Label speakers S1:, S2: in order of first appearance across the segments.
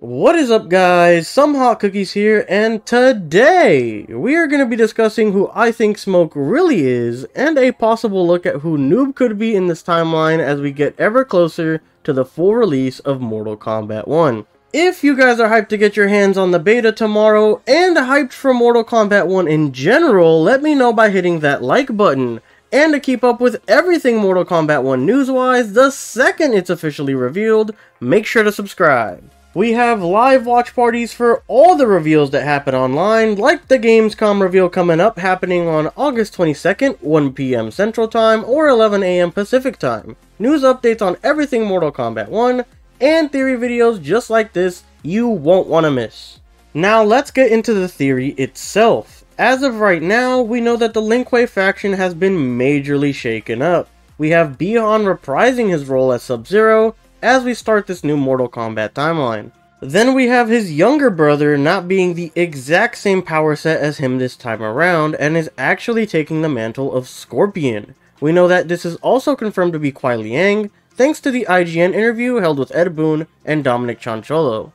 S1: What is up, guys? Somehotcookies here, and today we are going to be discussing who I think Smoke really is, and a possible look at who Noob could be in this timeline as we get ever closer to the full release of Mortal Kombat 1. If you guys are hyped to get your hands on the beta tomorrow, and hyped for Mortal Kombat 1 in general, let me know by hitting that like button. And to keep up with everything Mortal Kombat 1 news-wise, the second it's officially revealed, make sure to subscribe. We have live watch parties for all the reveals that happen online, like the Gamescom reveal coming up happening on August 22nd, 1 PM Central Time or 11 AM Pacific Time. News updates on everything Mortal Kombat 1, and theory videos just like this you won't want to miss. Now let's get into the theory itself. As of right now, we know that the Lin Kuei faction has been majorly shaken up. We have Bi-Han reprising his role as Sub-Zero, as we start this new Mortal Kombat timeline. Then we have his younger brother not being the exact same power set as him this time around, and is actually taking the mantle of Scorpion. We know that this is also confirmed to be Kuai Liang, thanks to the IGN interview held with Ed Boon and Dominic Chancholo.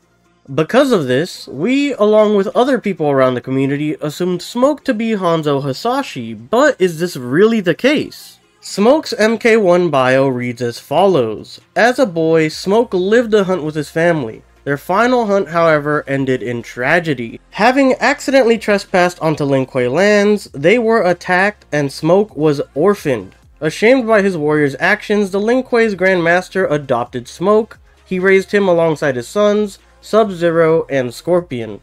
S1: Because of this, we, along with other people around the community, assumed Smoke to be Hanzo Hasashi, but is this really the case? Smoke's MK1 bio reads as follows. As a boy, Smoke lived a hunt with his family. Their final hunt, however, ended in tragedy. Having accidentally trespassed onto Lin Kuei lands, they were attacked and Smoke was orphaned. Ashamed by his warrior's actions, the Lin Kuei's Grand Master adopted Smoke. He raised him alongside his sons, Sub-Zero and Scorpion.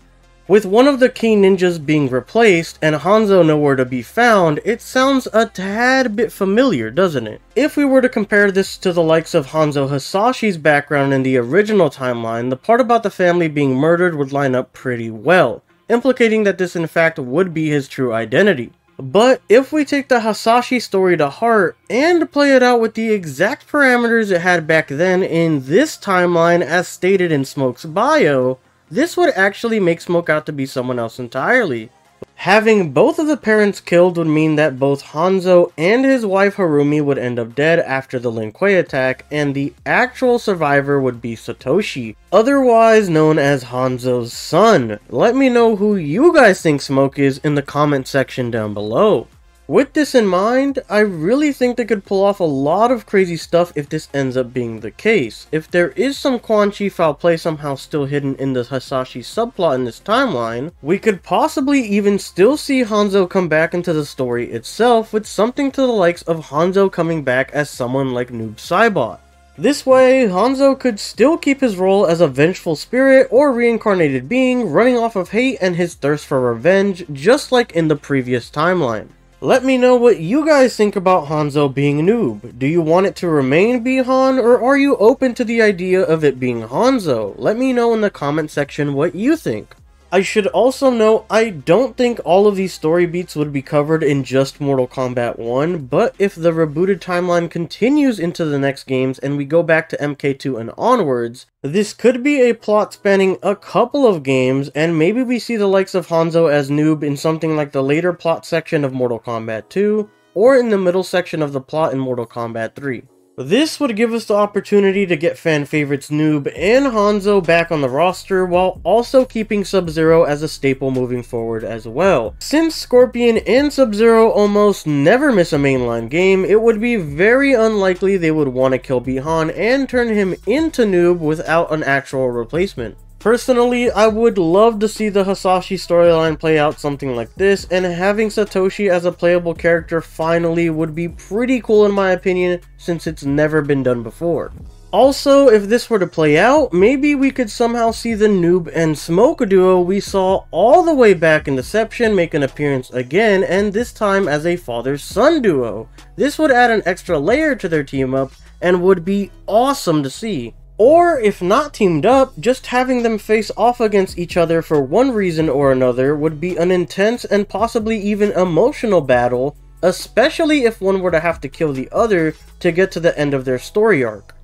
S1: With one of the key ninjas being replaced and Hanzo nowhere to be found, it sounds a tad bit familiar, doesn't it? If we were to compare this to the likes of Hanzo Hasashi's background in the original timeline, the part about the family being murdered would line up pretty well, implicating that this in fact would be his true identity. But if we take the Hasashi story to heart and play it out with the exact parameters it had back then in this timeline as stated in Smoke's bio, this would actually make Smoke out to be someone else entirely. Having both of the parents killed would mean that both Hanzo and his wife Harumi would end up dead after the Lin Kuei attack, and the actual survivor would be Satoshi, otherwise known as Hanzo's son. Let me know who you guys think Smoke is in the comment section down below. With this in mind, I really think they could pull off a lot of crazy stuff if this ends up being the case. If there is some Quan Chi foul play somehow still hidden in the Hasashi subplot in this timeline, we could possibly even still see Hanzo come back into the story itself with something to the likes of Hanzo coming back as someone like Noob Saibot. This way, Hanzo could still keep his role as a vengeful spirit or reincarnated being running off of hate and his thirst for revenge, just like in the previous timeline. Let me know what you guys think about Hanzo being Noob. Do you want it to remain Bi-Han, or are you open to the idea of it being Hanzo? Let me know in the comment section what you think. I should also note, I don't think all of these story beats would be covered in just Mortal Kombat 1, but if the rebooted timeline continues into the next games and we go back to MK2 and onwards, this could be a plot spanning a couple of games, and maybe we see the likes of Hanzo as Noob in something like the later plot section of Mortal Kombat 2, or in the middle section of the plot in Mortal Kombat 3. This would give us the opportunity to get fan favorites Noob and Hanzo back on the roster, while also keeping Sub-Zero as a staple moving forward as well. Since Scorpion and Sub-Zero almost never miss a mainline game, it would be very unlikely they would want to kill Bi-Han and turn him into Noob without an actual replacement. Personally, I would love to see the Hasashi storyline play out something like this, and having Satoshi as a playable character finally would be pretty cool in my opinion, since it's never been done before. Also, if this were to play out, maybe we could somehow see the Noob and Smoke duo we saw all the way back in Deception make an appearance again, and this time as a father-son duo. This would add an extra layer to their team up, and would be awesome to see. Or, if not teamed up, just having them face off against each other for one reason or another would be an intense and possibly even emotional battle, especially if one were to have to kill the other to get to the end of their story arc.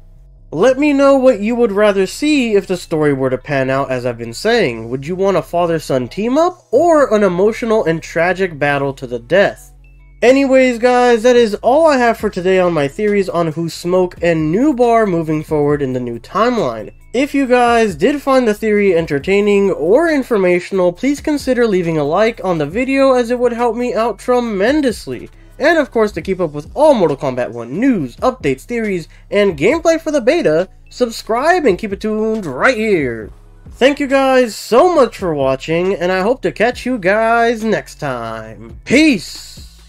S1: Let me know what you would rather see if the story were to pan out as I've been saying. Would you want a father-son team-up, or an emotional and tragic battle to the death? Anyways guys, that is all I have for today on my theories on who Smoke and Noob are moving forward in the new timeline. If you guys did find the theory entertaining or informational, please consider leaving a like on the video as it would help me out tremendously. And of course, to keep up with all Mortal Kombat 1 news, updates, theories, and gameplay for the beta, subscribe and keep it tuned right here. Thank you guys so much for watching, and I hope to catch you guys next time. Peace!